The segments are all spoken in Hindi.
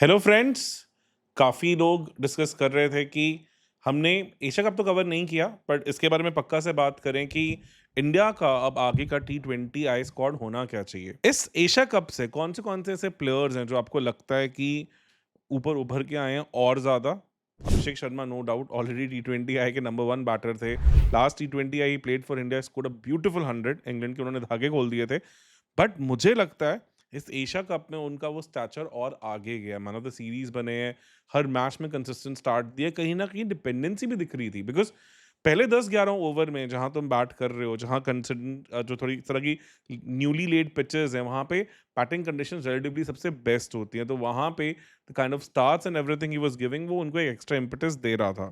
Hello friends. काफ़ी लोग डिस्कस कर रहे थे कि हमने एशिया कप तो कवर नहीं किया, बट इसके बारे में पक्का से बात करें कि इंडिया का अब आगे का T20 आई स्क्वाड होना क्या चाहिए। इस एशिया कप से कौन से ऐसे प्लेयर्स हैं जो आपको लगता है कि ऊपर उभर के आए हैं और ज़्यादा? Abhishek Sharma no doubt already T20 I के नंबर वन बैटर थे। Last T20 I played for India, scored a beautiful 100, England के उन्होंने धागे खोल दिए थे। बट मुझे लगता है इस एशिया कप में उनका वो स्टैचर और आगे गया। मैन ऑफ द सीरीज बने हैं, हर मैच में कंसिस्टेंट स्टार्ट दिए, कहीं ना कहीं डिपेंडेंसी भी दिख रही थी। बिकॉज पहले 10-11 ओवर में जहां तुम बैट कर रहे हो, जहां कंसिस्टेंट जो थोड़ी इस तरह की न्यूली लेड पिचेस हैं, वहां पे बैटिंग कंडीशंस रिलेटिवली सबसे बेस्ट होती हैं। तो वहां पे the kind of starts and everything he was giving, वो उनको एक एक्स्ट्रा इम्पेटस दे रहा था।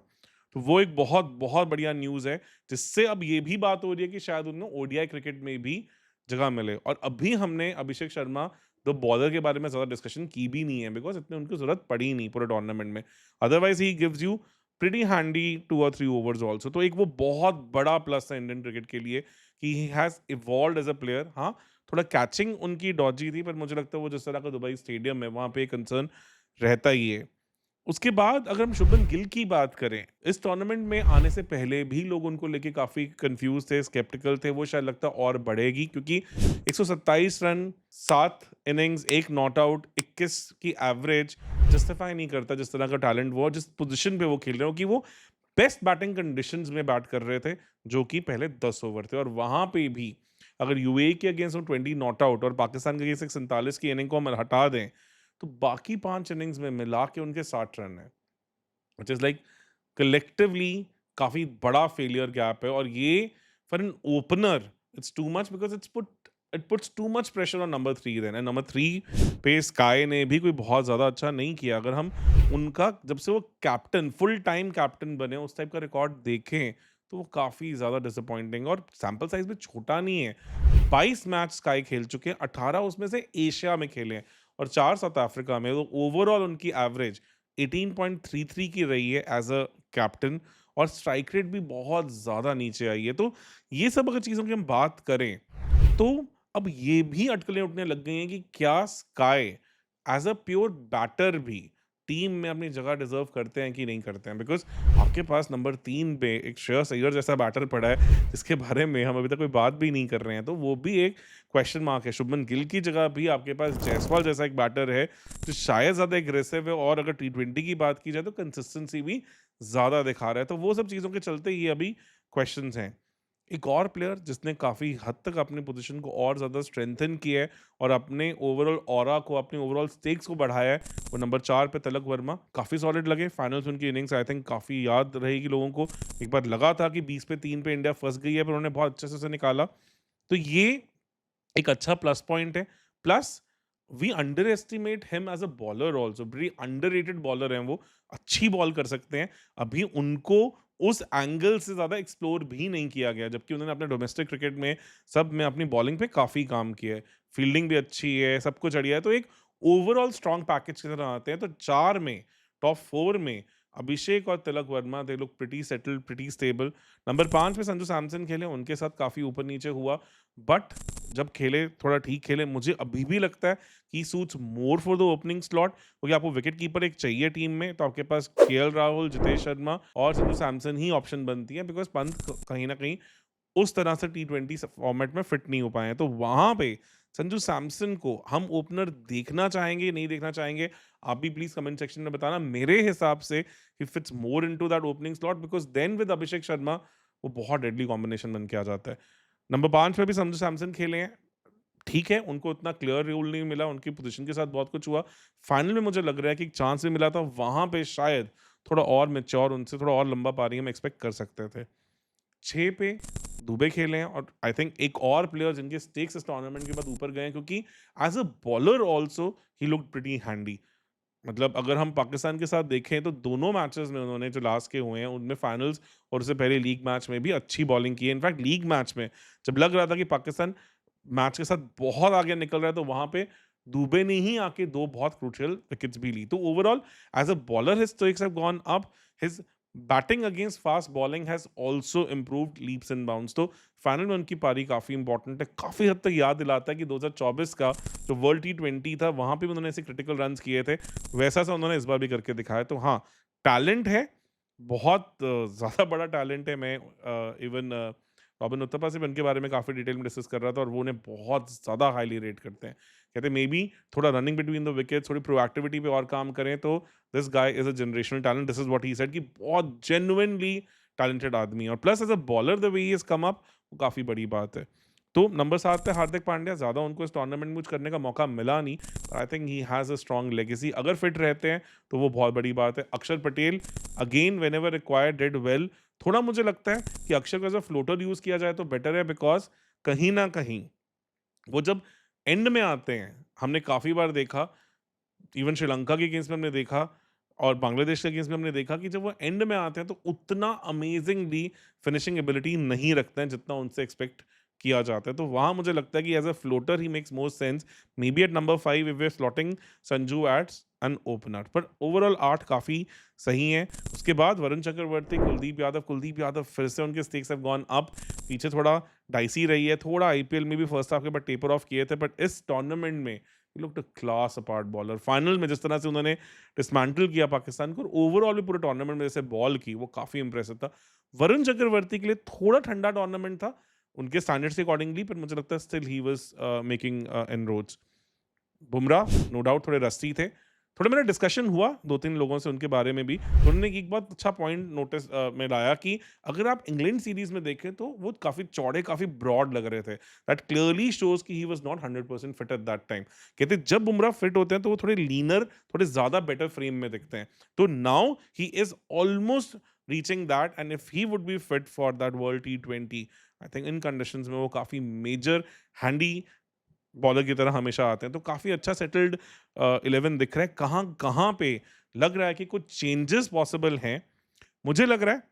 तो वो एक बहुत बहुत बढ़िया न्यूज़ है, जिससे अब ये भी बात हो रही है कि शायद उन्हें ओडीआई क्रिकेट में भी जगह मिले। और अभी हमने अभिषेक शर्मा द बॉलर के बारे में ज़्यादा डिस्कशन की भी नहीं है, बिकॉज़ इतनी उनकी ज़रूरत पड़ी नहीं पूरे टूर्नामेंट में। Otherwise he gives you pretty handy 2 और 3 ओवर्स आल्सो। तो एक वो बहुत बड़ा प्लस है इंडियन क्रिकेट के लिए कि he has evolved as a player. हाँ, थोड़ा कैचिंग उनकी डॉजी थी, पर मुझे लगता है वो जिस तरह का दुबई स्टेडियम है, वहाँ पे कंसर्न रहता ही है। उसके बाद अगर हम शुभमन गिल की बात करें, इस टूर्नामेंट में आने से पहले भी लोग उनको लेके काफ़ी कन्फ्यूज़ थे, स्केप्टिकल थे। वो शायद लगता है और बढ़ेगी, क्योंकि 127 रन, 7 इनिंग्स, 1 नॉट आउट, 21 की एवरेज जस्टिफाई नहीं करता जिस तरह का टैलेंट वो और जिस पोज़ीशन पे वो खेल रहे हो, कि वो बेस्ट बैटिंग कंडीशंस में बैट कर रहे थे, जो कि पहले 10 ओवर थे। और वहाँ पे भी अगर यूएई के अगेंस्ट वो 20 नॉट आउट और पाकिस्तान के अगेंस्ट एक 47 की इनिंग को हम हटा दें, तो बाकी 5 इनिंग्स में मिला के उनके 60 रन हैं। व्हिच इज़ लाइक कलेक्टिवली काफ़ी बड़ा फेलियर गैप है। और ये for an opener it's too much, because it puts too much pressure on number 3 then. And number 3 पे स्काई ने भी कोई बहुत ज़्यादा अच्छा नहीं किया। अगर हम उनका जब से वो कैप्टन, फुल टाइम कैप्टन बने, उस टाइप का रिकॉर्ड देखें, तो वो काफ़ी ज़्यादा डिसअपॉइंटिंग है। और सैंपल साइज़ भी छोटा नहीं है। 22 मैच स्काई खेल चुके हैं, 18 उसमें से एशिया में खेले हैं और 4 साउथ अफ्रीका में। तो ओवरऑल उनकी एवरेज 18.33 की रही है एज़ अ कैप्टन, और स्ट्राइक रेट भी बहुत ज़्यादा नीचे आई है। तो ये सब अगर चीज़ों की हम बात करें, तो अब ये भी अटकलें उठने लग गई हैं कि क्या Sky as a pure batter भी टीम में अपनी जगह डिज़र्व करते हैं कि नहीं करते हैं? बिकॉज़ आपके पास नंबर 3 पे एक श्रेयस अय्यर जैसा बैटर पड़ा है, जिसके बारे में हम अभी तक कोई बात भी नहीं कर रहे हैं। तो वो भी एक क्वेश्चन मार्क है। शुभमन गिल की जगह भी आपके पास जायसवाल जैसा एक बैटर है, जो शायद ज़्यादा एग्रेसिव है, और अगर T20 की बात की जाए तो कंसिस्टेंसी भी ज़्यादा दिखा रहा है। तो वो सब चीज़ों के चलते ये अभी क्वेश्चंस हैं। एक और प्लेयर जिसने काफ़ी हद तक अपनी पोजीशन को और ज़्यादा स्ट्रेंथन किया है और अपने ओवरऑल ऑरा को, अपने ओवरऑल स्टेक्स को बढ़ाया है, वो नंबर 4 पे तिलक वर्मा। काफ़ी सॉलिड लगे फाइनल्स में उनकी इनिंग्स, आई थिंक काफ़ी याद रहेगी लोगों को। एक बार लगा था कि 20 पे 3 पे इंडिया फँस गई है, पर उन्होंने बहुत अच्छे से उसे निकाला। तो ये एक अच्छा प्लस पॉइंट है। Plus we underestimate him as a bowler also, बड़ी अंडररेटेड बॉलर हैं वो, अच्छी बॉल कर सकते हैं। अभी उनको उस एंगल से ज़्यादा एक्सप्लोर भी नहीं किया गया, जबकि उन्होंने अपने डोमेस्टिक क्रिकेट में सब में अपनी बॉलिंग पे काफ़ी काम किया है। फील्डिंग भी अच्छी है, सब कुछ बढ़िया है। तो एक ओवरऑल स्ट्रॉन्ग पैकेज की तरह आते हैं। तो 4 में, टॉप 4 में अभिषेक और Tilak Varma, they look pretty settled, pretty stable. Number 5 पे संजू सैमसन खेले, उनके साथ काफ़ी ऊपर-नीचे हुआ, बट जब खेले थोड़ा ठीक खेले। मुझे अभी भी लगता है कि suits more for the opening slot, क्योंकि आपको विकेट कीपर एक चाहिए टीम में, तो आपके पास केएल राहुल, जितेश शर्मा और संजू सैमसन ही ऑप्शन बनती है, बिकॉज़ पंत कहीं न कहीं उस तरह से T20 फॉर्मेट में फिट नहीं हो पाए हैं। तो वहाँ पे संजू सैमसन को हम ओपनर देखना चाहेंगे, नहीं देखना चाहेंगे? आप भी प्लीज़ कमेंट सेक्शन में बताना। मेरे हिसाब से ही fits more into that opening slot, because then with Abhishek Sharma वो बहुत डेडली कॉम्बिनेशन बन के आ जाता है। नंबर 5 पे भी संजू सैमसन खेले हैं। ठीक है, उनको उतना क्लियर रोल नहीं मिला, उनकी पोज़ीशन के साथ बहुत कुछ हुआ। फाइनल में मुझे लग रहा है कि एक चांस भी मिला था, वहाँ पे शायद थोड़ा और मैच्योर, उनसे थोड़ा और लंबा पारी हम एक्सपेक्ट कर सकते थे। 6 पे दुबे खेले हैं, और आई थिंक एक और प्लेयर जिनके स्टेक्स इस टूर्नामेंट के बाद ऊपर गए हैं, क्योंकि as a bowler also he looked pretty handy. मतलब अगर हम पाकिस्तान के साथ देखें, तो दोनों मैचेस में उन्होंने जो लास्ट के हुए हैं, उनमें फाइनल्स और उससे पहले लीग मैच में भी अच्छी बॉलिंग की है। इनफैक्ट लीग मैच में जब लग रहा था कि पाकिस्तान मैच के साथ बहुत आगे निकल रहा है, तो वहाँ पे दुबे ने ही आके 2 बहुत क्रूशियल विकेट्स भी ली। तो overall as a bowler his strokes have gone up, his batting against fast bowling has also improved leaps and bounds. तो फाइनल में उनकी पारी काफ़ी इंपॉर्टेंट है, काफ़ी हद तक याद दिलाता है कि 2024 का जो वर्ल्ड टी20 था, वहाँ पे भी उन्होंने ऐसे क्रिटिकल रन्स किए थे, वैसा सा उन्होंने इस बार भी करके दिखाया। तो हाँ, टैलेंट है, बहुत ज़्यादा बड़ा टैलेंट है। मैं इवन रॉबिन उथप्पा से भी उनके बारे में काफ़ी डिटेल में डिस्कस कर रहा था और वो उन्हें बहुत ज़्यादा हाईली रेट करते हैं। कहते हैं मे बी थोड़ा रनिंग बिटवीन द विकेट्स, थोड़ी प्रोएक्टिविटी पे और काम करें तो this guy is a generational talent. This is what he said कि बहुत जेन्युइनली टैलेंटेड आदमी है और plus as a bowler the way he has come up, वो काफ़ी बड़ी बात है। तो नंबर 7 पे हार्दिक पांड्या, ज़्यादा उनको इस टूर्नामेंट में कुछ करने का मौका मिला नहीं। I think he has a strong legacy. अगर फिट रहते हैं तो वो बहुत बड़ी बात है। अक्षर Patel again whenever required did well. थोड़ा मुझे लगता है कि अक्षर को एज़ अ फ्लोटर यूज़ किया जाए तो बेटर है, बिकॉज़ कहीं न कहीं वो जब एंड में आते हैं, हमने काफ़ी बार देखा, इवन श्रीलंका के अगेंस्ट में हमने देखा और बांग्लादेश के अगेंस्ट में हमने देखा कि जब वो एंड में आते हैं तो उतना अमेजिंगली फिनिशिंग एबिलिटी नहीं रखते हैं जितना उनसे एक्सपेक्ट किया जाता है। तो वहाँ मुझे लगता है कि एज़ अ फ्लोटर ही makes more sense. Maybe at number 5 if we are slotting Sanju as an opener, पर ओवरऑल 8 काफ़ी सही हैं। उसके बाद वरुण चक्रवर्ती, कुलदीप यादव फिर से उनके स्टेक्स हैव गॉन अप। पीछे थोड़ा डाइसी रही है, थोड़ा आईपीएल में भी फर्स्ट हाफ के बाद टेपर ऑफ किए थे, बट इस टूर्नामेंट में he looked a class apart bowler. Final में जिस तरह से उन्होंने डिसमैंटल किया पाकिस्तान को और ओवरऑल भी पूरे टूर्नामेंट में जैसे बॉल की, वो काफ़ी इंप्रेसिव था। वरुण चक्रवर्ती के लिए थोड़ा ठंडा टूर्नामेंट था, उनके स्टैंडर्ड्स के अकॉर्डिंगली, पर मुझे लगता है still he was making inroads. Bumrah no doubt थोड़े रस्टी थे। थोड़ा मेरा डिस्कशन हुआ 2-3 लोगों से उनके बारे में भी। तो उन्होंने एक बहुत अच्छा पॉइंट नोटिस में लाया कि अगर आप इंग्लैंड सीरीज़ में देखें तो वो काफ़ी चौड़े, काफ़ी ब्रॉड लग रहे थे। दैट क्लियरली शोज़ कि he was not 100% fit at that time. कहते हैं जब बुमराह फिट होते हैं तो वो थोड़े लीनर, थोड़े ज़्यादा बेटर फ्रेम में दिखते हैं। तो now he is almost reaching that and if he would be fit for that world T20, I think in conditions में वो काफ़ी मेजर हैंडी बॉलर की तरह हमेशा आते हैं। तो काफ़ी अच्छा सेटल्ड 11 दिख रहा है। कहाँ-कहाँ पे लग रहा है कि कुछ चेंजेस पॉसिबल हैं। मुझे लग रहा है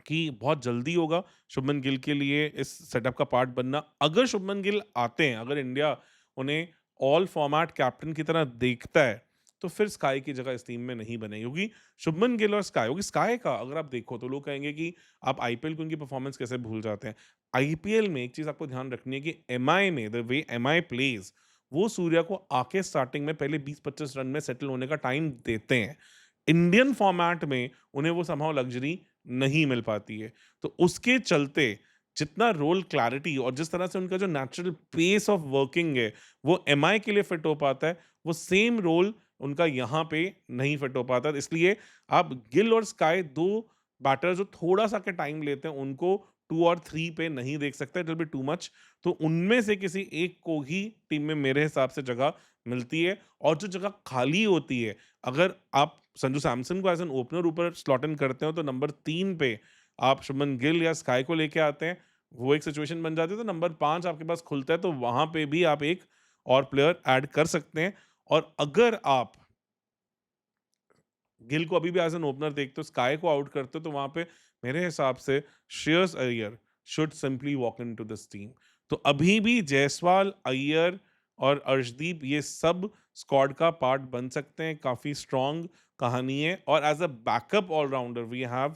कि बहुत जल्दी होगा शुभमन गिल के लिए इस सेटअप का पार्ट बनना। अगर शुभमन गिल आते हैं, अगर इंडिया उन्हें ऑल फॉर्मेट कैप्टन की तरह देखता है, तो फिर स्काई की जगह इस टीम में नहीं बनेगी, क्योंकि शुभमन गिल और स्काई, क्योंकि स्काई का अगर आप देखो तो लोग कहेंगे कि आप आईपीएल की उनकी परफॉर्मेंस कैसे भूल जाते हैं। आईपीएल में एक चीज़ आपको ध्यान रखनी है कि एमआई में द वे एमआई प्लेज़, वो सूर्या को आके स्टार्टिंग में पहले 20-25 रन में सेटल होने का टाइम देते हैं। इंडियन फॉर्मेट में उन्हें वो समहाउ लग्जरी नहीं मिल पाती है। तो उसके चलते जितना रोल क्लैरिटी और जिस तरह से उनका जो नेचुरल पेस ऑफ वर्किंग है, वो एमआई के लिए फिट हो पाता है, वो सेम रोल उनका यहाँ पे नहीं फिट हो पाता। इसलिए आप गिल और स्काई 2 बैटर जो थोड़ा-सा के टाइम लेते हैं, उनको 2 और 3 पे नहीं देख सकते, it will be too much. तो उनमें से किसी एक को ही टीम में मेरे हिसाब से जगह मिलती है और जो जगह खाली होती है, अगर आप संजू सैमसन को एज़ एन ओपनर ऊपर स्लॉट इन करते हो तो नंबर 3 पे आप शुभमन गिल या स्काई को लेके आते हैं, वो एक सिचुएशन बन जाती है। तो नंबर 5 आपके पास खुलता है, तो वहाँ पे भी आप एक और प्लेयर ऐड कर सकते हैं। और अगर आप गिल को अभी भी एज़ एन ओपनर देखते हो, स्काई को आउट करते हो, तो वहाँ पे मेरे हिसाब से Shreyas Iyer should simply walk into this team. तो अभी भी जायसवाल, अय्यर और अर्शदीप ये सब स्क्वाड का पार्ट बन सकते हैं। काफ़ी स्ट्रॉन्ग कहानी है और as a backup all rounder we have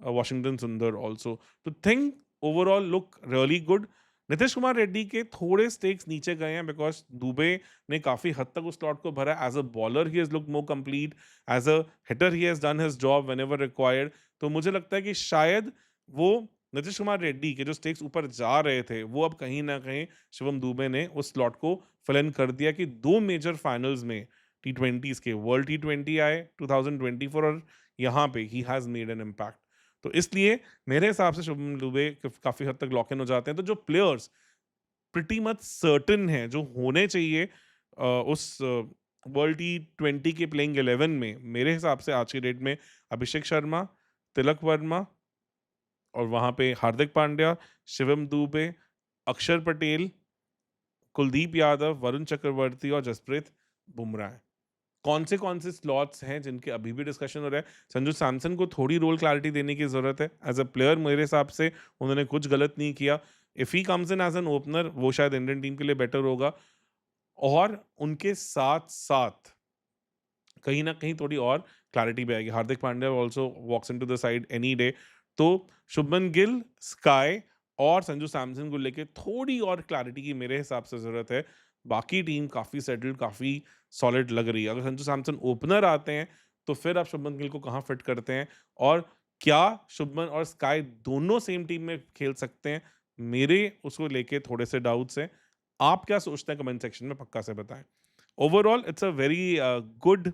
Washington Sundar also. तो think overall look really good. Nitish Kumar Reddy के थोड़े स्टेक्स नीचे गए हैं बिकॉज़ दुबे ने काफ़ी हद तक उस स्लॉट को भरा। As a bowler he has looked more complete, as a hitter he has done his job whenever required. तो मुझे लगता है कि शायद वो नीतीश कुमार रेड्डी के जो स्टेक्स ऊपर जा रहे थे, वो अब कहीं न कहीं शिवम दुबे ने उस स्लॉट को फिल इन कर दिया कि 2 मेजर फाइनल्स में टी20s के वर्ल्ड टी20 आए 2024 और यहाँ पे he has made an impact. तो इसलिए मेरे हिसाब से शुभम दुबे काफ़ी हद तक लॉक इन हो जाते हैं। तो जो प्लेयर्स प्रिटी मच सर्टेन हैं, जो होने चाहिए उस वर्ल्ड टी20 के प्लेइंग 11 में, मेरे हिसाब से आज की डेट में अभिषेक शर्मा, तिलक वर्मा और वहाँ पे हार्दिक पांड्या, शिवम दुबे, अक्षर पटेल, कुलदीप यादव, वरुण चक्रवर्ती और जसप्रीत बुमराह हैं। कौन से स्लॉट्स हैं जिनके अभी भी डिस्कशन हो रहा है? संजू सैमसन को थोड़ी रोल क्लैरिटी देने की ज़रूरत है। एज़ अ प्लेयर मेरे हिसाब से उन्होंने कुछ गलत नहीं किया। If he comes in as an opener, वो शायद इंडियन टीम के लिए बेटर होगा। और उनके साथ-साथ कहीं न कहीं थोड़ी और क्लैरिटी भी आएगी। Hardik Pandya also walks into the side any day. तो शुभमन गिल, स्काई और संजू सैमसन को लेके थोड़ी और क्लैरिटी की मेरे हिसाब से ज़रूरत है। बाकी टीम काफ़ी सेटल्ड, काफ़ी सॉलिड लग रही है। अगर संजू सैमसन ओपनर आते हैं, तो फिर आप शुभमन गिल को कहाँ फिट करते हैं? और क्या शुभमन और स्काई दोनों सेम टीम में खेल सकते हैं? मेरे उसको लेके थोड़े से डाउट्स हैं। आप क्या सोचते हैं कमेंट सेक्शन में पक्का से बताएँ। Overall it's a very good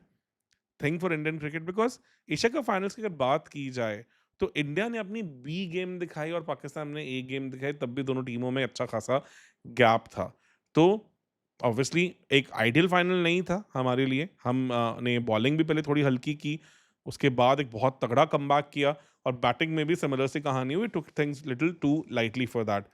thing for Indian cricket because Asia cup finals की अगर बात की जाए, तो इंडिया ने अपनी बी गेम दिखाई और पाकिस्तान ने ए गेम दिखाई, तब भी दोनों टीमों में अच्छा खासा गैप था। तो ऑब्वियसली एक आइडियल फाइनल नहीं था हमारे लिए। हम ने बॉलिंग भी पहले थोड़ी हल्की की, उसके बाद एक बहुत तगड़ा कमबैक किया और बैटिंग में भी सिमिलर सी कहानी हुई, took things little too lightly for that.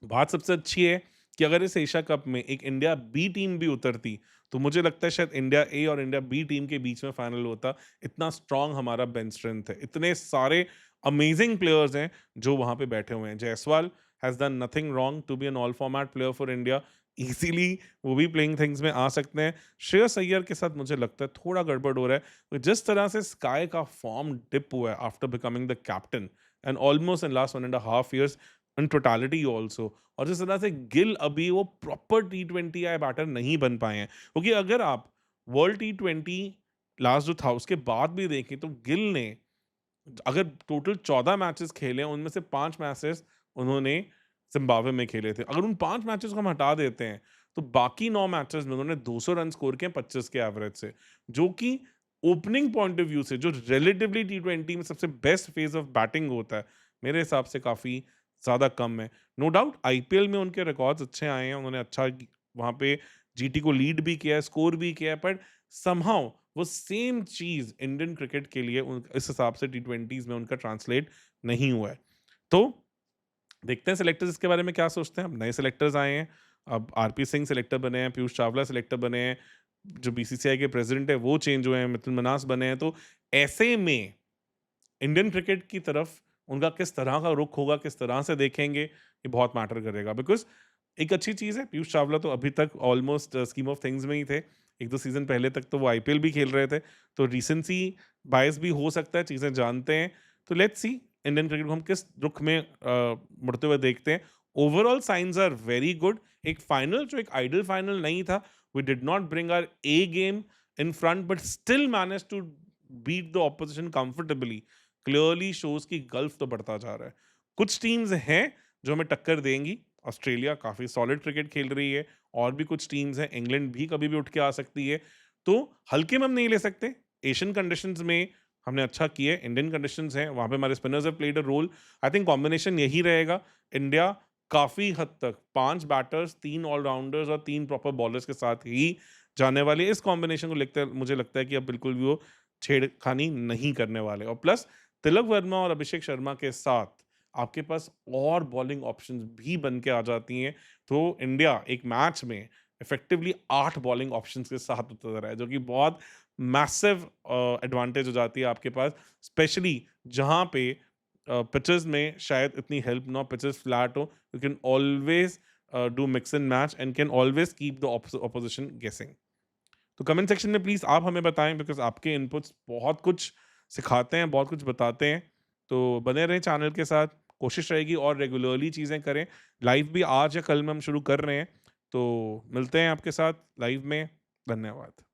बात सबसे अच्छी है कि अगर इस एशिया कप में एक इंडिया बी टीम भी उतरती, तो मुझे लगता है शायद इंडिया ए और इंडिया बी टीम के बीच में फाइनल होता। इतना स्ट्रांग हमारा बेंच स्ट्रेंथ है, इतने सारे अमेजिंग प्लेयर्स हैं जो वहां पे बैठे हुए हैं। Jaiswal has done nothing wrong to be an all format player for India. Easily वो भी प्लेइंग थिंग्स में आ सकते हैं। श्रेयस अय्यर के साथ मुझे लगता है थोड़ा गड़बड़ हो रहा है। तो जिस तरह से स्काई का फॉर्म डिप हुआ है after becoming the captain and almost in last 1.5 years in totality also, और जिस तरह से गिल अभी वो प्रॉपर टी20 या बैटर नहीं बन पाए हैं, क्योंकि अगर आप वर्ल्ड टी20 लास्ट जो था उसके बाद भी देखें, तो गिल ने अगर टोटल 14 मैचेस खेले, उनमें से 5 मैचेस उन्होंने जिम्बाब्वे में खेले थे। अगर उन 5 मैचेस को हम हटा देते हैं, तो बाकी 9 मैचेस में उन्होंने 200 रन स्कोर किए 25 के एवरेज से, जो कि ओपनिंग पॉइंट ऑफ व्यू से जो रिलेटिवली टी20 में सबसे बेस्ट फेज ऑफ बैटिंग होता है, मेरे हिसाब से काफ़ी ज़्यादा कम है। नो डाउट आईपीएल में उनके रिकॉर्ड्स अच्छे आए हैं, उन्होंने अच्छा वहाँ पे जीटी को लीड भी किया है, स्कोर भी किया है, पर समहाउ वो सेम चीज़ इंडियन क्रिकेट के लिए इस हिसाब से टी20s में उनका ट्रांसलेट नहीं हुआ है। तो देखते हैं सिलेक्टर्स इसके बारे में क्या सोचते हैं। अब नए सिलेक्टर्स आए हैं, अब आरपी सिंह सिलेक्टर बने हैं, पीयूष चावला सिलेक्टर बने हैं, जो बीसीसीआई के प्रेसिडेंट है वो चेंज हुए हैं, मिथुन मनास बने हैं। तो ऐसे में इंडियन क्रिकेट की तरफ उनका किस तरह का रुख होगा, किस तरह से देखेंगे, ये बहुत मैटर करेगा। बिकॉज़ एक अच्छी चीज़ है, पीयूष चावला तो अभी तक ऑलमोस्ट स्कीम ऑफ थिंग्स में ही थे। 1-2 सीज़न पहले तक तो वो आईपीएल भी खेल रहे थे, तो रीसेंसी बायस भी हो सकता है, चीज़ें जानते हैं। तो लेट्स सी इंडियन क्रिकेट को हम किस रुख में मुड़ते हुए देखते हैं। Overall signs are very good. एक फाइनल जो एक आइडियल फाइनल नहीं था, we did not bring our A game in front but still managed to beat the opposition comfortably, clearly shows कि गल्फ तो बढ़ता जा रहा है। कुछ टीम्स हैं जो हमें टक्कर देंगी। ऑस्ट्रेलिया काफ़ी सॉलिड क्रिकेट खेल रही है, और भी कुछ टीम्स हैं, इंग्लैंड भी कभी भी उठ के आ सकती है। तो हल्के में हम नहीं ले सकते। एशियन कंडीशंस में हमने अच्छा किया है, इंडियन कंडीशंस हैं, वहाँ पे हमारे spinners have played a role. I think combination यही रहेगा। इंडिया काफ़ी हद तक 5 बैटर्स, 3 ऑलराउंडर्स और 3 प्रॉपर बॉलर्स के साथ ही जाने वाली है। इस कॉम्बिनेशन को लेकर मुझे लगता है कि अब बिल्कुल भी वो छेड़खानी नहीं करने वाले, और प्लस तिलक वर्मा और अभिषेक शर्मा के साथ आपके पास और बॉलिंग ऑप्शंस भी बन के आ जाती हैं। तो इंडिया एक मैच में इफेक्टिवली 8 बॉलिंग ऑप्शंस के साथ उतर रहा है, जो कि बहुत मैसिव एडवांटेज हो जाती है आपके पास, स्पेशली जहाँ पे पिचेस में शायद इतनी हेल्प ना हो, पिचेस फ्लैट हो, you can always do mix and match and can always keep the opposition गेसिंग। तो कमेंट सेक्शन में प्लीज़ आप हमें बताएँ, बिकॉज़ आपके इनपुट्स बहुत कुछ सिखाते हैं, बहुत कुछ बताते हैं। तो बने रहें चैनल के साथ, कोशिश रहेगी और रेगुलरली चीज़ें करें। लाइव भी आज या कल में हम शुरू कर रहे हैं, तो मिलते हैं आपके साथ लाइव में। धन्यवाद।